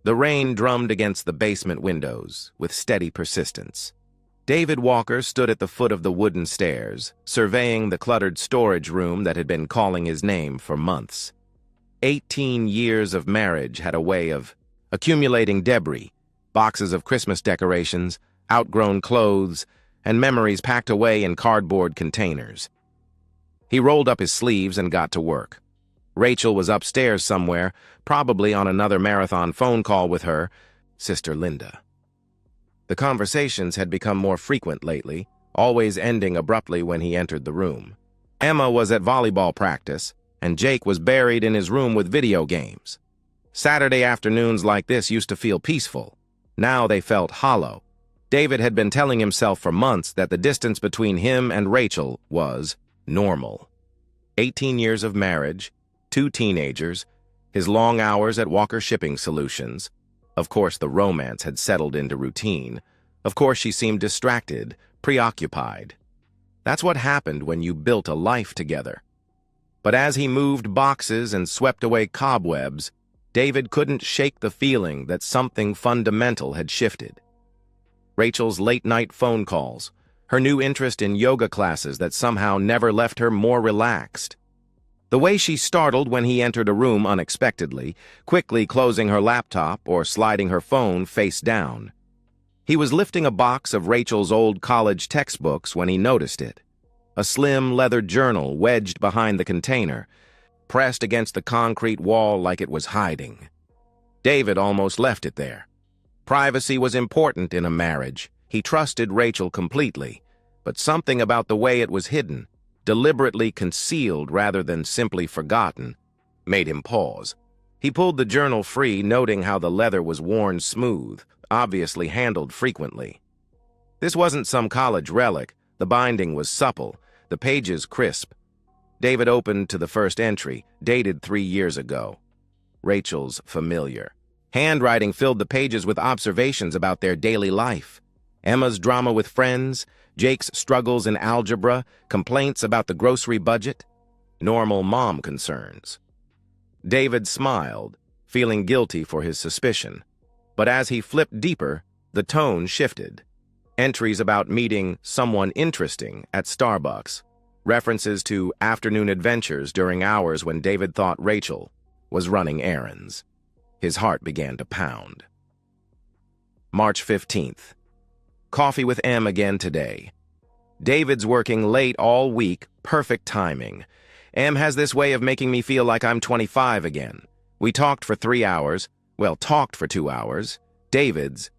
The rain drummed against the basement windows with steady persistence. David Walker stood at the foot of the wooden stairs, surveying the cluttered storage room that had been calling his name for months. 18 years of marriage had a way of accumulating debris, boxes of Christmas decorations, outgrown clothes, and memories packed away in cardboard containers. He rolled up his sleeves and got to work. Rachel was upstairs somewhere, probably on another marathon phone call with her sister Linda. The conversations had become more frequent lately, always ending abruptly when he entered the room. Emma was at volleyball practice, and Jake was buried in his room with video games. Saturday afternoons like this used to feel peaceful. Now they felt hollow. David had been telling himself for months that the distance between him and Rachel was normal. 18 years of marriage, 2 teenagers, his long hours at Walker Shipping Solutions. Of course, the romance had settled into routine. Of course, she seemed distracted, preoccupied. That's what happened when you built a life together. But as he moved boxes and swept away cobwebs, David couldn't shake the feeling that something fundamental had shifted. Rachel's late-night phone calls, her new interest in yoga classes that somehow never left her more relaxed. The way she startled when he entered a room unexpectedly, quickly closing her laptop or sliding her phone face down. He was lifting a box of Rachel's old college textbooks when he noticed it. A slim leather journal wedged behind the container, pressed against the concrete wall like it was hiding. David almost left it there. Privacy was important in a marriage. He trusted Rachel completely, but something about the way it was hidden, deliberately concealed rather than simply forgotten, made him pause. He pulled the journal free, noting how the leather was worn smooth, obviously handled frequently. This wasn't some college relic. The binding was supple, the pages crisp. David opened to the first entry, dated 3 years ago. Rachel's familiar. Handwriting filled the pages with observations about their daily life. Emma's drama with friends, Jake's struggles in algebra, complaints about the grocery budget, normal mom concerns. David smiled, feeling guilty for his suspicion. But as he flipped deeper, the tone shifted. Entries about meeting someone interesting at Starbucks, references to afternoon adventures during hours when David thought Rachel was running errands. His heart began to pound. March 15th. Coffee with Em again today. David's working late all week, perfect timing. Em has this way of making me feel like I'm 25 again. We talked for 3 hours, talked for 2 hours. David's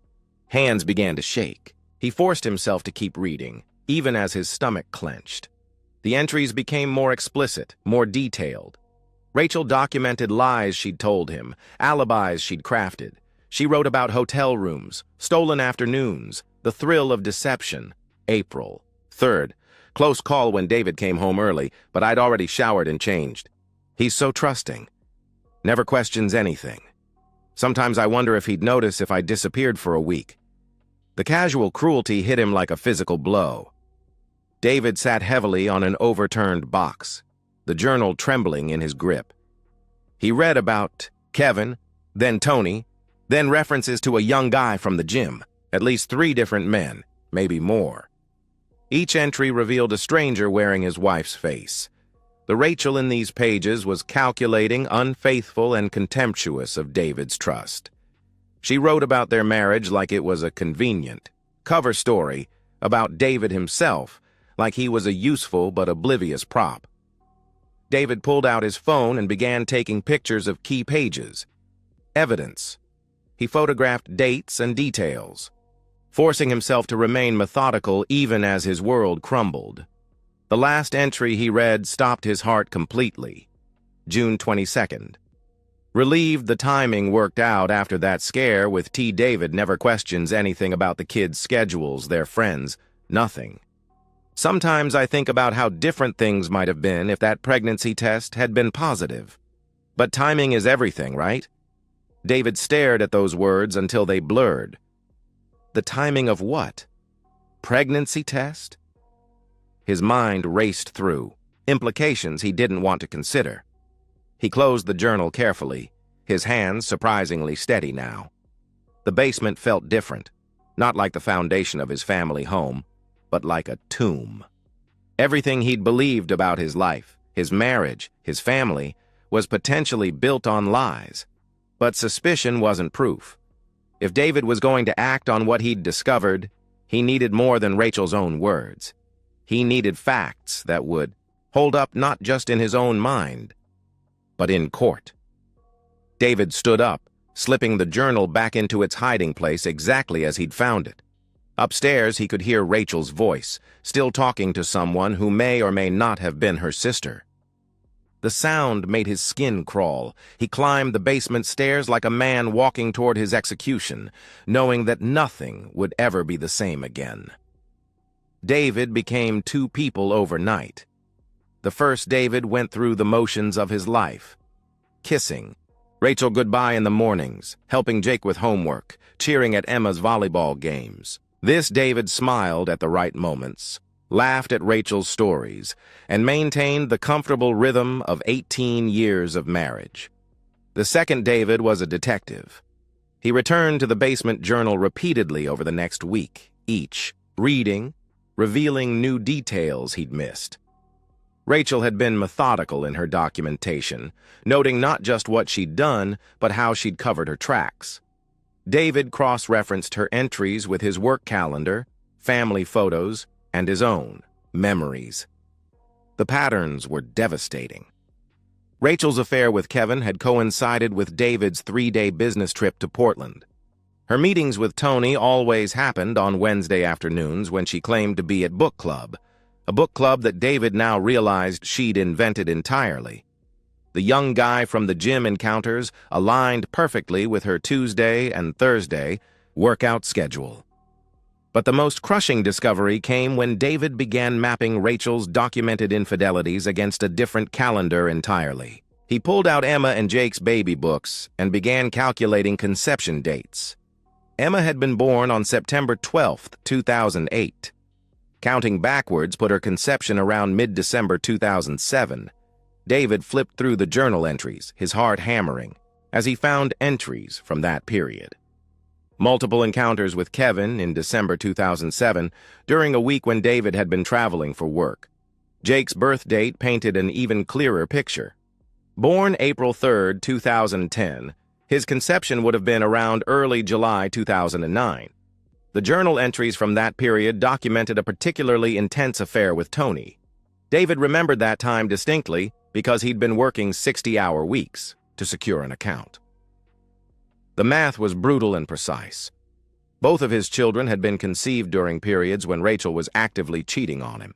hands began to shake. He forced himself to keep reading, even as his stomach clenched. The entries became more explicit, more detailed. Rachel documented lies she'd told him, alibis she'd crafted. She wrote about hotel rooms, stolen afternoons, the thrill of deception. April 3rd. Close call when David came home early, but I'd already showered and changed. He's so trusting. Never questions anything. Sometimes I wonder if he'd notice if I disappeared for a week. The casual cruelty hit him like a physical blow. David sat heavily on an overturned box, the journal trembling in his grip. He read about Kevin, then Tony, then references to a young guy from the gym, at least 3 different men, maybe more. Each entry revealed a stranger wearing his wife's face. The Rachel in these pages was calculating, unfaithful, and contemptuous of David's trust. She wrote about their marriage like it was a convenient cover story about David himself, like he was a useful but oblivious prop. David pulled out his phone and began taking pictures of key pages. Evidence. He photographed dates and details, forcing himself to remain methodical even as his world crumbled. The last entry he read stopped his heart completely. June 22nd. Relieved the timing worked out after that scare with T. David never questions anything about the kids' schedules, their friends, nothing. Sometimes I think about how different things might have been if that pregnancy test had been positive. But timing is everything, right? David stared at those words until they blurred. The timing of what? Pregnancy test? His mind raced through implications he didn't want to consider. He closed the journal carefully, his hands surprisingly steady now. The basement felt different, not like the foundation of his family home, but like a tomb. Everything he'd believed about his life, his marriage, his family, was potentially built on lies. But suspicion wasn't proof. If David was going to act on what he'd discovered, he needed more than Rachel's own words. He needed facts that would hold up not just in his own mind, but in court. David stood up, slipping the journal back into its hiding place exactly as he'd found it. Upstairs, he could hear Rachel's voice, still talking to someone who may or may not have been her sister. The sound made his skin crawl. He climbed the basement stairs like a man walking toward his execution, knowing that nothing would ever be the same again. David became two people overnight. The first David went through the motions of his life. Kissing Rachel goodbye in the mornings, helping Jake with homework, cheering at Emma's volleyball games. This David smiled at the right moments, laughed at Rachel's stories, and maintained the comfortable rhythm of 18 years of marriage. The second David was a detective. He returned to the basement journal repeatedly over the next week, each reading, revealing new details he'd missed. Rachel had been methodical in her documentation, noting not just what she'd done, but how she'd covered her tracks. David cross-referenced her entries with his work calendar, family photos, and his own memories. The patterns were devastating. Rachel's affair with Kevin had coincided with David's 3-day business trip to Portland. Her meetings with Tony always happened on Wednesday afternoons when she claimed to be at book club, a book club that David now realized she'd invented entirely. The young guy from the gym encounters aligned perfectly with her Tuesday and Thursday workout schedule. But the most crushing discovery came when David began mapping Rachel's documented infidelities against a different calendar entirely. He pulled out Emma and Jake's baby books and began calculating conception dates. Emma had been born on September 12, 2008. Counting backwards put her conception around mid-December 2007. David flipped through the journal entries, his heart hammering, as he found entries from that period. Multiple encounters with Kevin in December 2007, during a week when David had been traveling for work. Jake's birth date painted an even clearer picture. Born April 3, 2010, his conception would have been around early July 2009. The journal entries from that period documented a particularly intense affair with Tony. David remembered that time distinctly because he'd been working 60-hour weeks to secure an account. The math was brutal and precise. Both of his children had been conceived during periods when Rachel was actively cheating on him.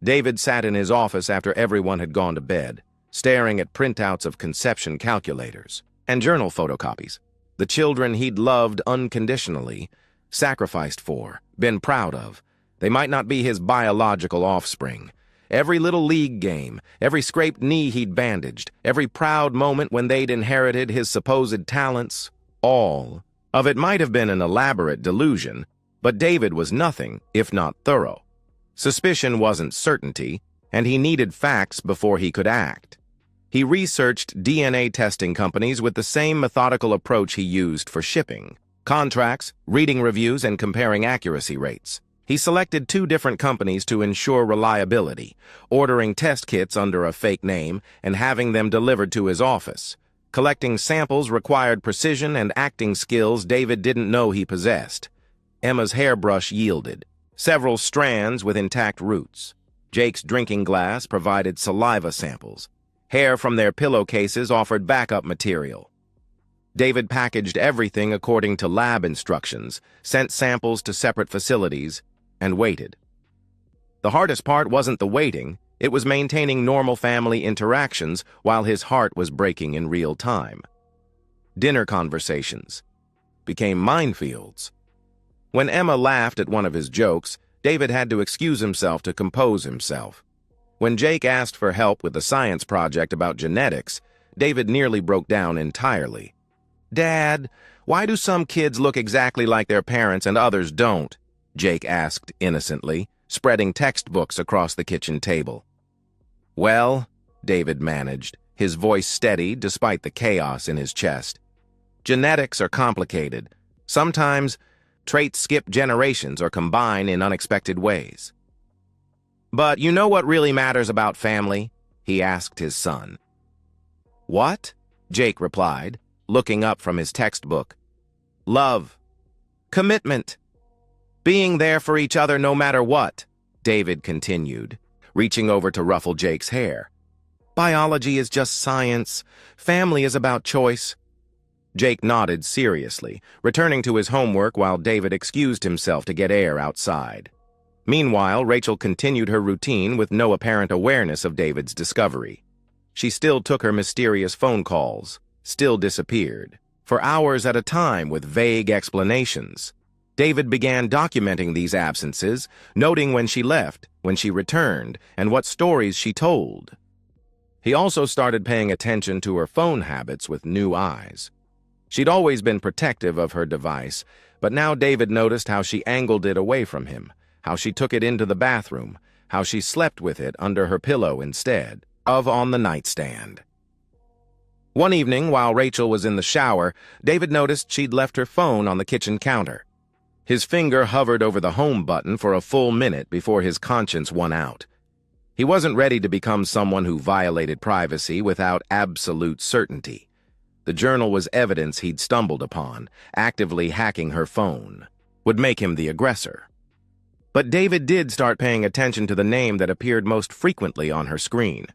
David sat in his office after everyone had gone to bed, staring at printouts of conception calculators and journal photocopies. The children he'd loved unconditionally, sacrificed for, been proud of. They might not be his biological offspring. Every little league game, every scraped knee he'd bandaged, every proud moment when they'd inherited his supposed talents, all of it might have been an elaborate delusion, but David was nothing if not thorough. Suspicion wasn't certainty, and he needed facts before he could act. He researched DNA testing companies with the same methodical approach he used for shipping: contracts, reading reviews, and comparing accuracy rates. He selected 2 different companies to ensure reliability, ordering test kits under a fake name and having them delivered to his office. Collecting samples required precision and acting skills David didn't know he possessed. Emma's hairbrush yielded several strands with intact roots. Jake's drinking glass provided saliva samples. Hair from their pillowcases offered backup material. David packaged everything according to lab instructions, sent samples to separate facilities, and waited. The hardest part wasn't the waiting, it was maintaining normal family interactions while his heart was breaking in real time. Dinner conversations became minefields. When Emma laughed at one of his jokes, David had to excuse himself to compose himself. When Jake asked for help with a science project about genetics, David nearly broke down entirely. "Dad, why do some kids look exactly like their parents and others don't?" Jake asked innocently, spreading textbooks across the kitchen table. "Well," David managed, his voice steady despite the chaos in his chest. Genetics are complicated. Sometimes traits skip generations or combine in unexpected ways. But you know what really matters about family? He asked his son. What? Jake replied, looking up from his textbook. Love. Commitment. Being there for each other no matter what, David continued, reaching over to ruffle Jake's hair. Biology is just science. Family is about choice. Jake nodded seriously, returning to his homework while David excused himself to get air outside. Meanwhile, Rachel continued her routine with no apparent awareness of David's discovery. She still took her mysterious phone calls, still disappeared, for hours at a time with vague explanations. David began documenting these absences, noting when she left, when she returned, and what stories she told. He also started paying attention to her phone habits with new eyes. She'd always been protective of her device, but now David noticed how she angled it away from him, how she took it into the bathroom, how she slept with it under her pillow instead of on the nightstand. One evening, while Rachel was in the shower, David noticed she'd left her phone on the kitchen counter. His finger hovered over the home button for a full minute before his conscience won out. He wasn't ready to become someone who violated privacy without absolute certainty. The journal was evidence he'd stumbled upon. Actively hacking her phone would make him the aggressor. But David did start paying attention to the name that appeared most frequently on her screen.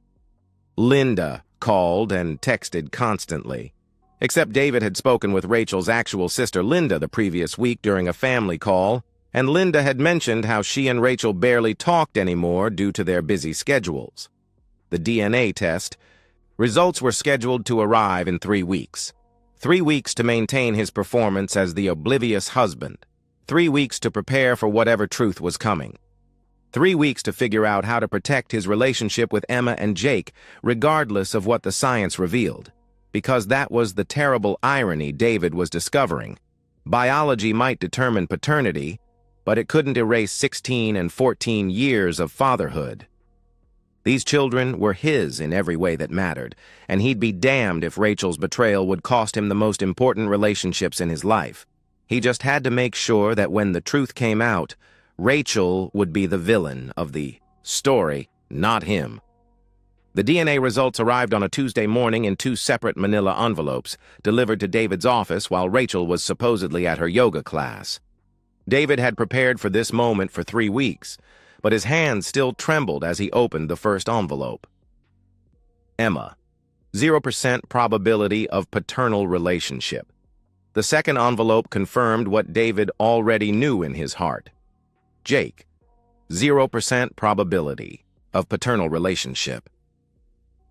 Linda called and texted constantly. Except David had spoken with Rachel's actual sister Linda the previous week during a family call, and Linda had mentioned how she and Rachel barely talked anymore due to their busy schedules. The DNA test results were scheduled to arrive in 3 weeks. 3 weeks to maintain his performance as the oblivious husband. 3 weeks to prepare for whatever truth was coming. 3 weeks to figure out how to protect his relationship with Emma and Jake, regardless of what the science revealed. Because that was the terrible irony David was discovering. Biology might determine paternity, but it couldn't erase 16 and 14 years of fatherhood. These children were his in every way that mattered, and he'd be damned if Rachel's betrayal would cost him the most important relationships in his life. He just had to make sure that when the truth came out, Rachel would be the villain of the story, not him. The DNA results arrived on a Tuesday morning in 2 separate manila envelopes, delivered to David's office while Rachel was supposedly at her yoga class. David had prepared for this moment for 3 weeks, but his hands still trembled as he opened the first envelope. Emma, 0% probability of paternal relationship. The second envelope confirmed what David already knew in his heart. Jake, 0% probability of paternal relationship.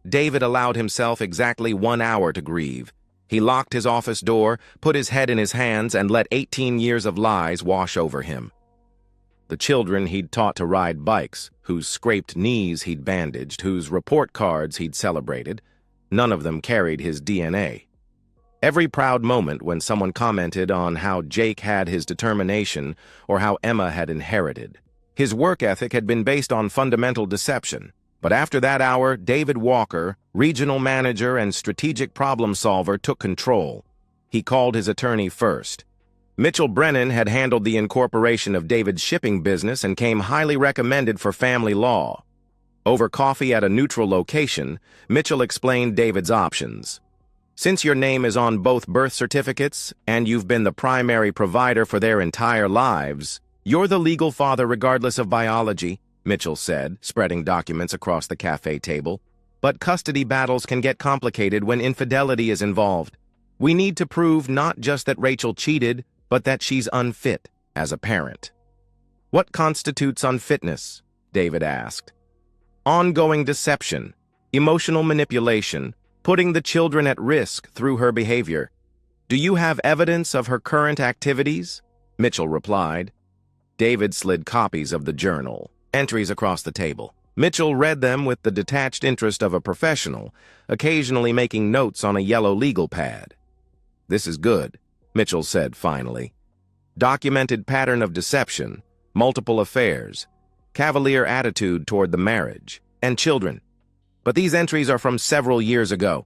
David allowed himself exactly 1 hour to grieve. He locked his office door, put his head in his hands, and let 18 years of lies wash over him. The children he'd taught to ride bikes, whose scraped knees he'd bandaged, whose report cards he'd celebrated, none of them carried his DNA. Every proud moment when someone commented on how Jake had his determination or how Emma had inherited. His work ethic had been based on fundamental deception. But after that hour, David Walker, regional manager and strategic problem solver, took control. He called his attorney first. Mitchell Brennan had handled the incorporation of David's shipping business and came highly recommended for family law. Over coffee at a neutral location, Mitchell explained David's options. Since your name is on both birth certificates and you've been the primary provider for their entire lives, you're the legal father regardless of biology, Mitchell said, spreading documents across the cafe table. But custody battles can get complicated when infidelity is involved. We need to prove not just that Rachel cheated, but that she's unfit as a parent. What constitutes unfitness? David asked. Ongoing deception, emotional manipulation, putting the children at risk through her behavior. Do you have evidence of her current activities? Mitchell replied. David slid copies of the journal, entries across the table. Mitchell read them with the detached interest of a professional, occasionally making notes on a yellow legal pad. This is good, Mitchell said finally. Documented pattern of deception, multiple affairs, cavalier attitude toward the marriage, and children. But these entries are from several years ago.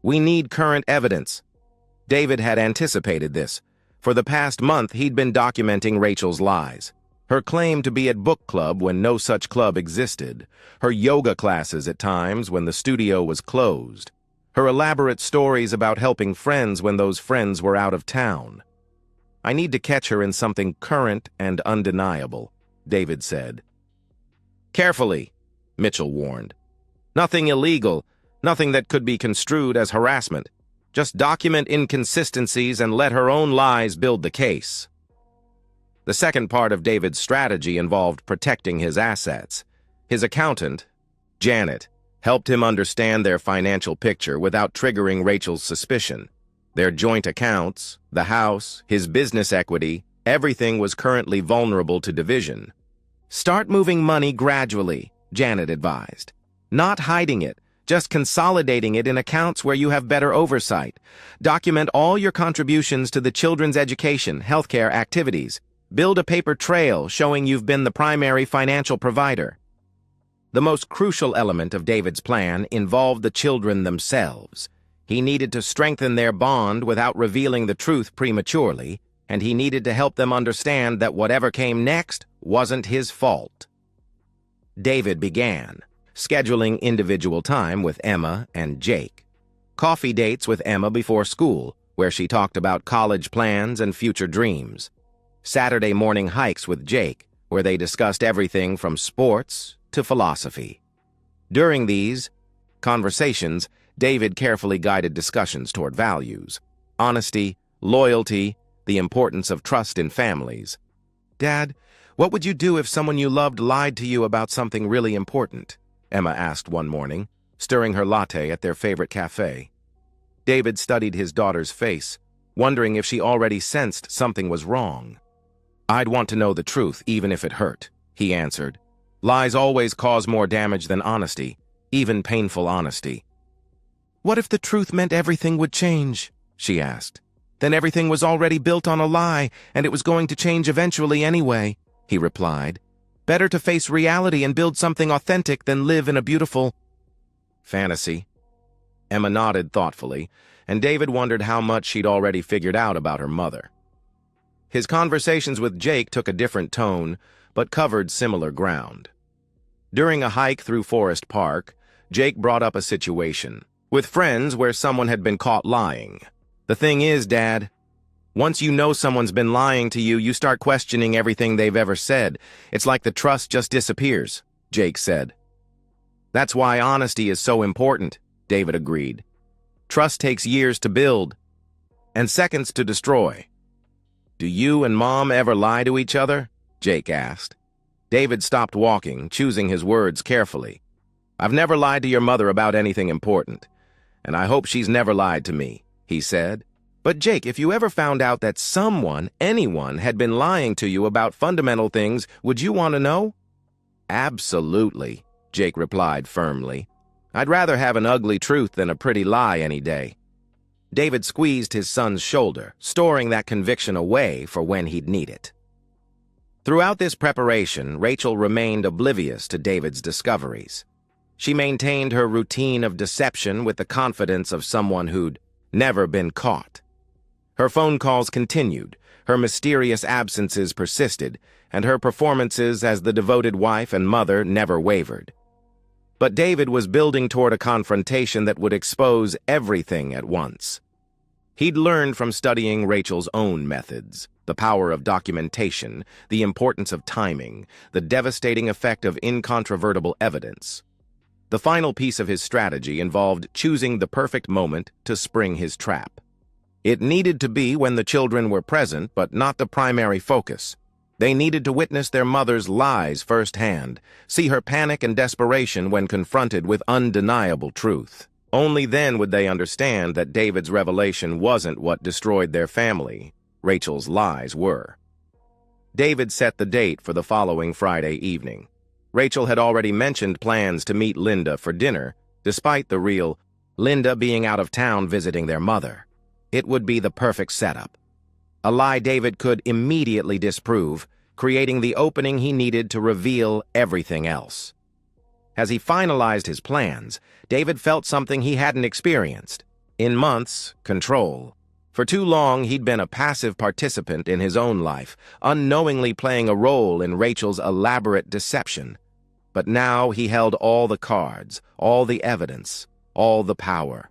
We need current evidence. David had anticipated this. For the past month, he'd been documenting Rachel's lies. Her claim to be at book club when no such club existed. Her yoga classes at times when the studio was closed. Her elaborate stories about helping friends when those friends were out of town. I need to catch her in something current and undeniable, David said. Carefully, Mitchell warned. Nothing illegal, nothing that could be construed as harassment. Just document inconsistencies and let her own lies build the case. The second part of David's strategy involved protecting his assets. His accountant, Janet, helped him understand their financial picture without triggering Rachel's suspicion. Their joint accounts, the house, his business equity, everything was currently vulnerable to division. Start moving money gradually, Janet advised. Not hiding it, just consolidating it in accounts where you have better oversight. Document all your contributions to the children's education, healthcare activities. Build a paper trail showing you've been the primary financial provider. The most crucial element of David's plan involved the children themselves. He needed to strengthen their bond without revealing the truth prematurely, and he needed to help them understand that whatever came next wasn't his fault. David began, scheduling individual time with Emma and Jake. Coffee dates with Emma before school, where she talked about college plans and future dreams. Saturday morning hikes with Jake, where they discussed everything from sports to philosophy. During these conversations, David carefully guided discussions toward values, honesty, loyalty, the importance of trust in families. Dad, what would you do if someone you loved lied to you about something really important? Emma asked one morning, stirring her latte at their favorite cafe. David studied his daughter's face, wondering if she already sensed something was wrong. I'd want to know the truth, even if it hurt, he answered. Lies always cause more damage than honesty, even painful honesty. What if the truth meant everything would change? She asked. Then everything was already built on a lie, and it was going to change eventually anyway, he replied. Better to face reality and build something authentic than live in a beautiful fantasy. Emma nodded thoughtfully, and David wondered how much she'd already figured out about her mother. His conversations with Jake took a different tone, but covered similar ground. During a hike through Forest Park, Jake brought up a situation with friends where someone had been caught lying. The thing is, Dad, once you know someone's been lying to you, you start questioning everything they've ever said. It's like the trust just disappears, Jake said. That's why honesty is so important, David agreed. Trust takes years to build and seconds to destroy. Do you and Mom ever lie to each other? Jake asked. David stopped walking, choosing his words carefully. I've never lied to your mother about anything important, and I hope she's never lied to me, he said. But Jake, if you ever found out that someone, anyone, had been lying to you about fundamental things, would you want to know? Absolutely, Jake replied firmly. I'd rather have an ugly truth than a pretty lie any day. David squeezed his son's shoulder, storing that conviction away for when he'd need it. Throughout this preparation, Rachel remained oblivious to David's discoveries. She maintained her routine of deception with the confidence of someone who'd never been caught. Her phone calls continued, her mysterious absences persisted, and her performances as the devoted wife and mother never wavered. But David was building toward a confrontation that would expose everything at once. He'd learned from studying Rachel's own methods, the power of documentation, the importance of timing, the devastating effect of incontrovertible evidence. The final piece of his strategy involved choosing the perfect moment to spring his trap. It needed to be when the children were present, but not the primary focus. They needed to witness their mother's lies firsthand, see her panic and desperation when confronted with undeniable truth. Only then would they understand that David's revelation wasn't what destroyed their family. Rachel's lies were. David set the date for the following Friday evening. Rachel had already mentioned plans to meet Linda for dinner, despite the real Linda being out of town visiting their mother. It would be the perfect setup. A lie David could immediately disprove, creating the opening he needed to reveal everything else. As he finalized his plans, David felt something he hadn't experienced. In months, control. For too long, he'd been a passive participant in his own life, unknowingly playing a role in Rachel's elaborate deception. But now he held all the cards, all the evidence, all the power.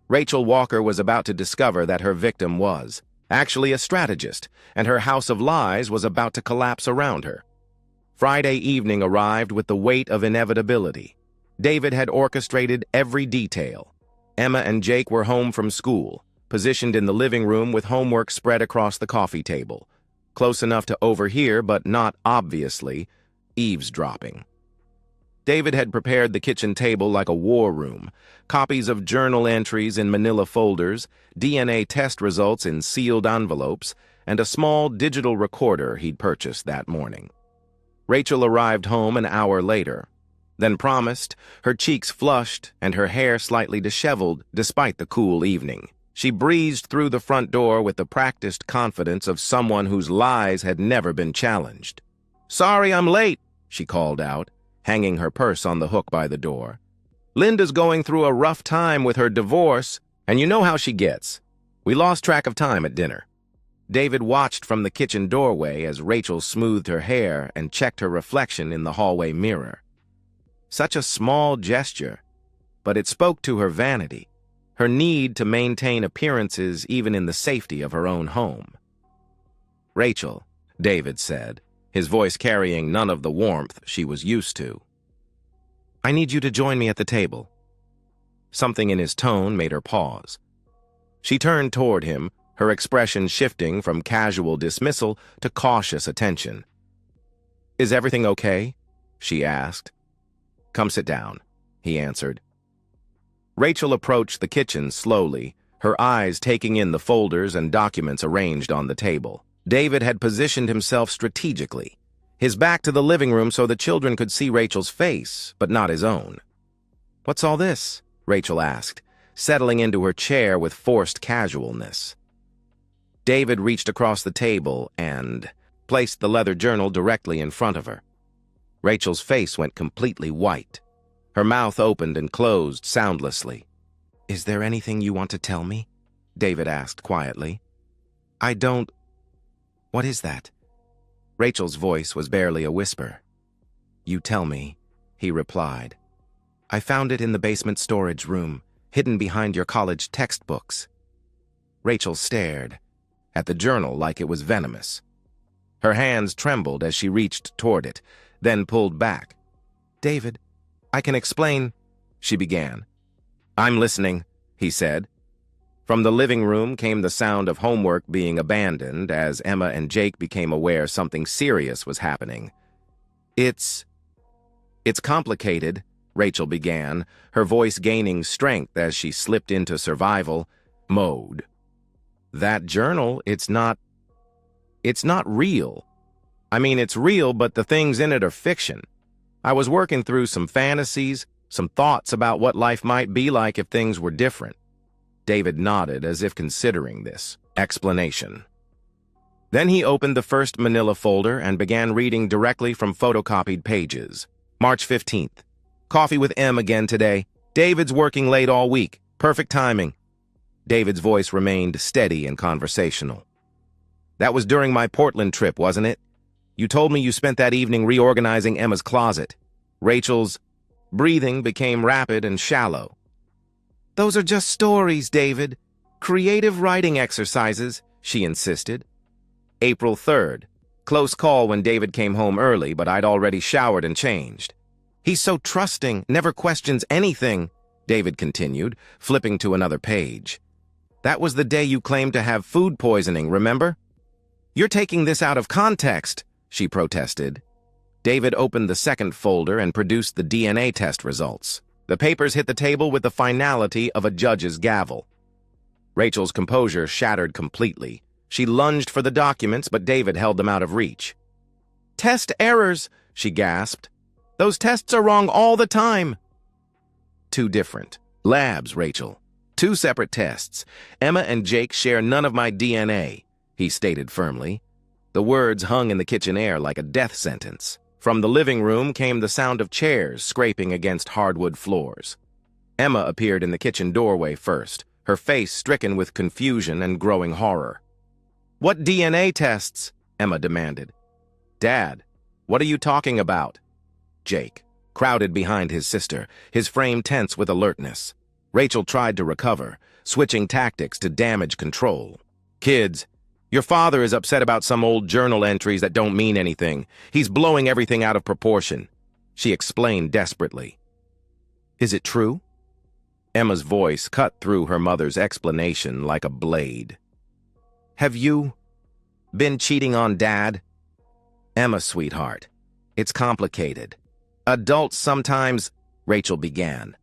Rachel Walker was about to discover that her victim was actually a strategist, and her house of lies was about to collapse around her. Friday evening arrived with the weight of inevitability. David had orchestrated every detail. Emma and Jake were home from school, positioned in the living room with homework spread across the coffee table, close enough to overhear but not obviously eavesdropping. David had prepared the kitchen table like a war room, copies of journal entries in manila folders, DNA test results in sealed envelopes, and a small digital recorder he'd purchased that morning. Rachel arrived home an hour later, then promised, her cheeks flushed and her hair slightly disheveled despite the cool evening. She breezed through the front door with the practiced confidence of someone whose lies had never been challenged. "Sorry I'm late," she called out, hanging her purse on the hook by the door. "Linda's going through a rough time with her divorce, and you know how she gets. We lost track of time at dinner." David watched from the kitchen doorway as Rachel smoothed her hair and checked her reflection in the hallway mirror. Such a small gesture, but it spoke to her vanity, her need to maintain appearances even in the safety of her own home. "Rachel," David said, his voice carrying none of the warmth she was used to. "I need you to join me at the table." Something in his tone made her pause. She turned toward him, her expression shifting from casual dismissal to cautious attention. "Is everything okay?" she asked. "Come sit down," he answered. Rachel approached the kitchen slowly, her eyes taking in the folders and documents arranged on the table. David had positioned himself strategically, his back to the living room so the children could see Rachel's face, but not his own. "What's all this?" Rachel asked, settling into her chair with forced casualness. David reached across the table and placed the leather journal directly in front of her. Rachel's face went completely white. Her mouth opened and closed soundlessly. "Is there anything you want to tell me?" David asked quietly. "I don't... What is that?" Rachel's voice was barely a whisper. "You tell me," he replied. "I found it in the basement storage room, hidden behind your college textbooks." Rachel stared at the journal like it was venomous. Her hands trembled as she reached toward it, then pulled back. "David, I can explain," she began. "I'm listening," he said. From the living room came the sound of homework being abandoned as Emma and Jake became aware something serious was happening. It's complicated," Rachel began, her voice gaining strength as she slipped into survival mode. "That journal, it's not real. I mean, it's real, but the things in it are fiction. I was working through some fantasies, some thoughts about what life might be like if things were different." David nodded as if considering this explanation. Then he opened the first manila folder and began reading directly from photocopied pages. March 15th. "Coffee with M again today. David's working late all week. Perfect timing." David's voice remained steady and conversational. "That was during my Portland trip, wasn't it? You told me you spent that evening reorganizing Emma's closet." Rachel's breathing became rapid and shallow. "Those are just stories, David. Creative writing exercises," she insisted. April 3rd. Close call when David came home early, but I'd already showered and changed. "He's so trusting, never questions anything," David continued, flipping to another page. "That was the day you claimed to have food poisoning, remember?" "You're taking this out of context," she protested. David opened the second folder and produced the DNA test results. The papers hit the table with the finality of a judge's gavel. Rachel's composure shattered completely. She lunged for the documents, but David held them out of reach. "Test errors," she gasped. "Those tests are wrong all the time." "Two different labs, Rachel. Two separate tests. Emma and Jake share none of my DNA," he stated firmly. The words hung in the kitchen air like a death sentence. From the living room came the sound of chairs scraping against hardwood floors. Emma appeared in the kitchen doorway first, her face stricken with confusion and growing horror. "What DNA tests?" Emma demanded. "Dad, what are you talking about?" Jake crowded behind his sister, his frame tense with alertness. Rachel tried to recover, switching tactics to damage control. "Kids, your father is upset about some old journal entries that don't mean anything. He's blowing everything out of proportion," she explained desperately. "Is it true?" Emma's voice cut through her mother's explanation like a blade. "Have you been cheating on Dad?" "Emma, sweetheart, it's complicated. Adults sometimes," Rachel began.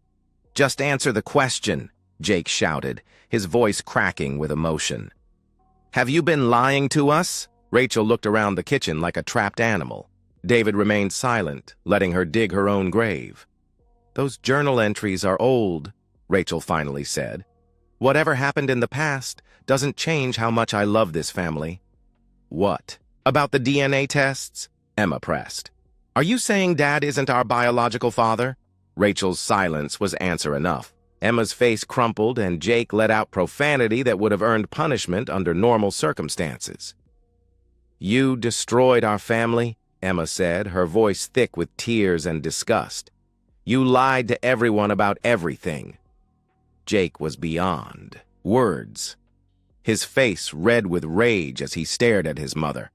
"Just answer the question," Jake shouted, his voice cracking with emotion. "Have you been lying to us?" Rachel looked around the kitchen like a trapped animal. David remained silent, letting her dig her own grave. "Those journal entries are old," Rachel finally said. "Whatever happened in the past doesn't change how much I love this family." "What? About the DNA tests?" Emma pressed. "Are you saying Dad isn't our biological father?" Rachel's silence was answer enough. Emma's face crumpled and Jake let out profanity that would have earned punishment under normal circumstances. "You destroyed our family," Emma said, her voice thick with tears and disgust. "You lied to everyone about everything." Jake was beyond words, his face red with rage as he stared at his mother.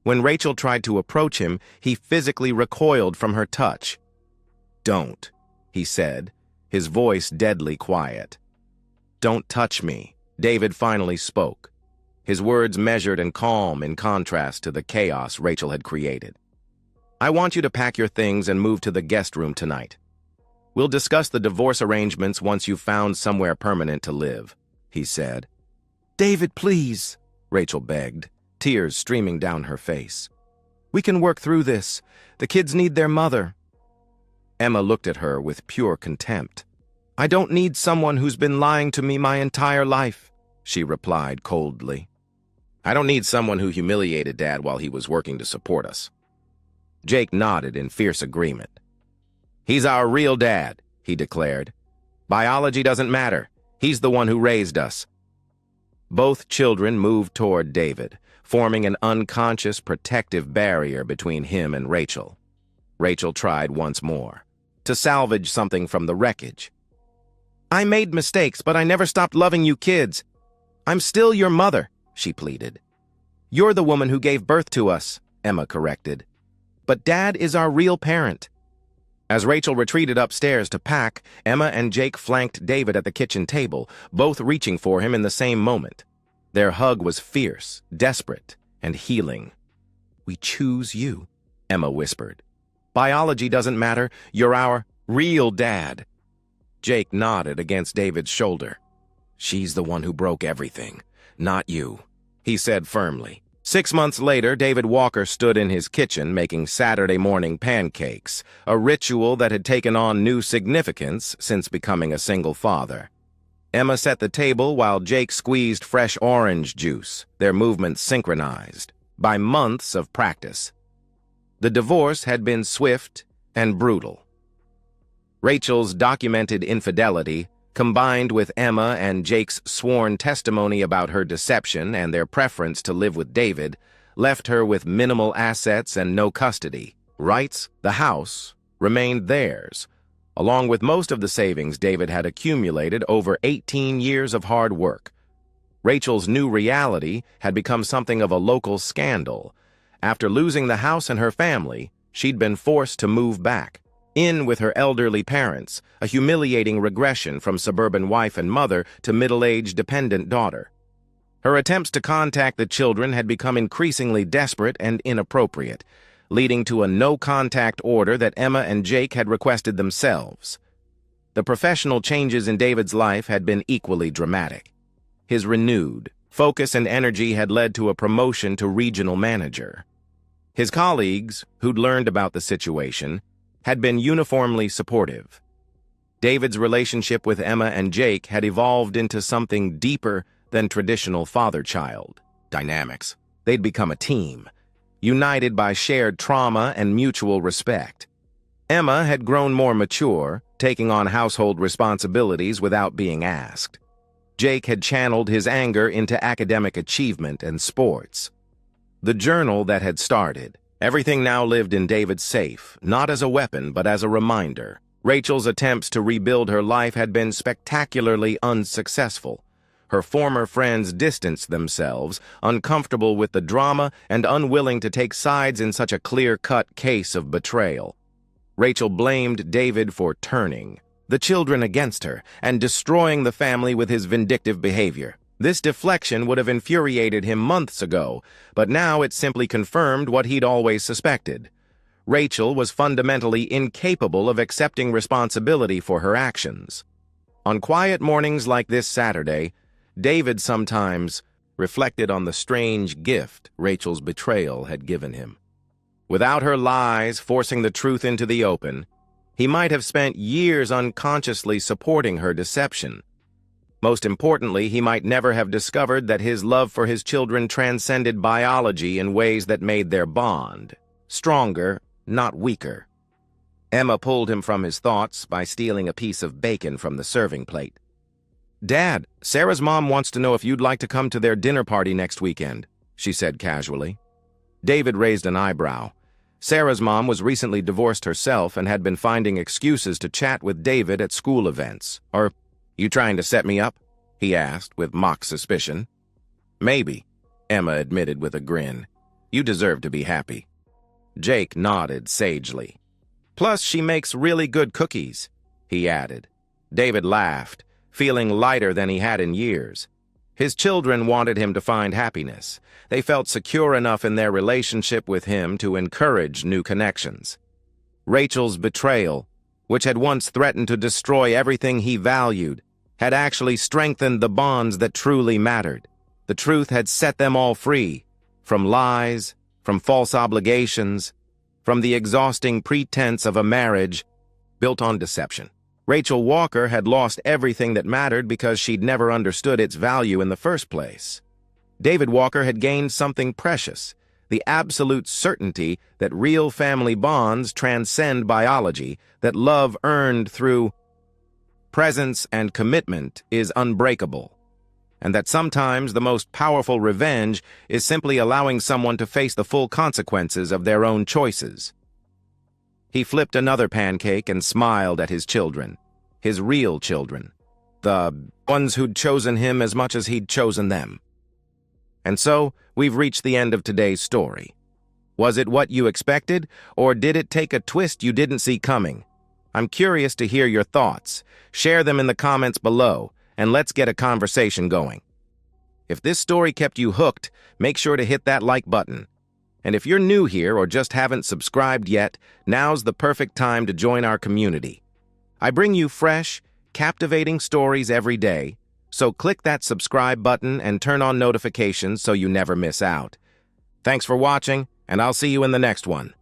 When Rachel tried to approach him, he physically recoiled from her touch. "Don't," he said, his voice deadly quiet. "Don't touch me," David finally spoke, his words measured and calm in contrast to the chaos Rachel had created. "I want you to pack your things and move to the guest room tonight. We'll discuss the divorce arrangements once you've found somewhere permanent to live," he said. "David, please," Rachel begged, tears streaming down her face. "We can work through this. The kids need their mother." Emma looked at her with pure contempt. "I don't need someone who's been lying to me my entire life," she replied coldly. "I don't need someone who humiliated Dad while he was working to support us." Jake nodded in fierce agreement. "He's our real dad," he declared. "Biology doesn't matter. He's the one who raised us." Both children moved toward David, forming an unconscious protective barrier between him and Rachel. Rachel tried once more, to salvage something from the wreckage. "I made mistakes, but I never stopped loving you kids. I'm still your mother," she pleaded. "You're the woman who gave birth to us," Emma corrected. "But Dad is our real parent." As Rachel retreated upstairs to pack, Emma and Jake flanked David at the kitchen table, both reaching for him in the same moment. Their hug was fierce, desperate, and healing. "We choose you," Emma whispered. "Biology doesn't matter. You're our real dad." Jake nodded against David's shoulder. "She's the one who broke everything, not you," he said firmly. 6 months later, David Walker stood in his kitchen making Saturday morning pancakes, a ritual that had taken on new significance since becoming a single father. Emma set the table while Jake squeezed fresh orange juice, their movements synchronized, by months of practice. The divorce had been swift and brutal. Rachel's documented infidelity, combined with Emma and Jake's sworn testimony about her deception and their preference to live with David, left her with minimal assets and no custody. Rights, the house, remained theirs, along with most of the savings David had accumulated over 18 years of hard work. Rachel's new reality had become something of a local scandal. After losing the house and her family, she'd been forced to move back. In with her elderly parents, a humiliating regression from suburban wife and mother to middle-aged dependent daughter. Her attempts to contact the children had become increasingly desperate and inappropriate, leading to a no-contact order that Emma and Jake had requested themselves. The professional changes in David's life had been equally dramatic. His renewed focus and energy had led to a promotion to regional manager. His colleagues, who'd learned about the situation, had been uniformly supportive. David's relationship with Emma and Jake had evolved into something deeper than traditional father-child dynamics. They'd become a team, united by shared trauma and mutual respect. Emma had grown more mature, taking on household responsibilities without being asked. Jake had channeled his anger into academic achievement and sports. The journal that had started. Everything now lived in David's safe, not as a weapon but as a reminder. Rachel's attempts to rebuild her life had been spectacularly unsuccessful. Her former friends distanced themselves, uncomfortable with the drama and unwilling to take sides in such a clear-cut case of betrayal. Rachel blamed David for turning the children against her and destroying the family with his vindictive behavior. This deflection would have infuriated him months ago, but now it simply confirmed what he'd always suspected. Rachel was fundamentally incapable of accepting responsibility for her actions. On quiet mornings like this Saturday, David sometimes reflected on the strange gift Rachel's betrayal had given him. Without her lies forcing the truth into the open, he might have spent years unconsciously supporting her deception. Most importantly, he might never have discovered that his love for his children transcended biology in ways that made their bond stronger, not weaker. Emma pulled him from his thoughts by stealing a piece of bacon from the serving plate. "Dad, Sarah's mom wants to know if you'd like to come to their dinner party next weekend," she said casually. David raised an eyebrow. Sarah's mom was recently divorced herself and had been finding excuses to chat with David at school events. "Are you trying to set me up?" he asked with mock suspicion. "Maybe," Emma admitted with a grin. "You deserve to be happy." Jake nodded sagely. "Plus, she makes really good cookies," he added. David laughed, feeling lighter than he had in years. His children wanted him to find happiness. They felt secure enough in their relationship with him to encourage new connections. Rachel's betrayal, which had once threatened to destroy everything he valued, had actually strengthened the bonds that truly mattered. The truth had set them all free, from lies, from false obligations, from the exhausting pretense of a marriage built on deception. Rachel Walker had lost everything that mattered because she'd never understood its value in the first place. David Walker had gained something precious, the absolute certainty that real family bonds transcend biology, that love earned through presence and commitment is unbreakable, and that sometimes the most powerful revenge is simply allowing someone to face the full consequences of their own choices. He flipped another pancake and smiled at his children, his real children, the ones who'd chosen him as much as he'd chosen them. And so, we've reached the end of today's story. Was it what you expected, or did it take a twist you didn't see coming? I'm curious to hear your thoughts. Share them in the comments below, and let's get a conversation going. If this story kept you hooked, make sure to hit that like button. And if you're new here or just haven't subscribed yet, now's the perfect time to join our community. I bring you fresh, captivating stories every day, so click that subscribe button and turn on notifications so you never miss out. Thanks for watching, and I'll see you in the next one.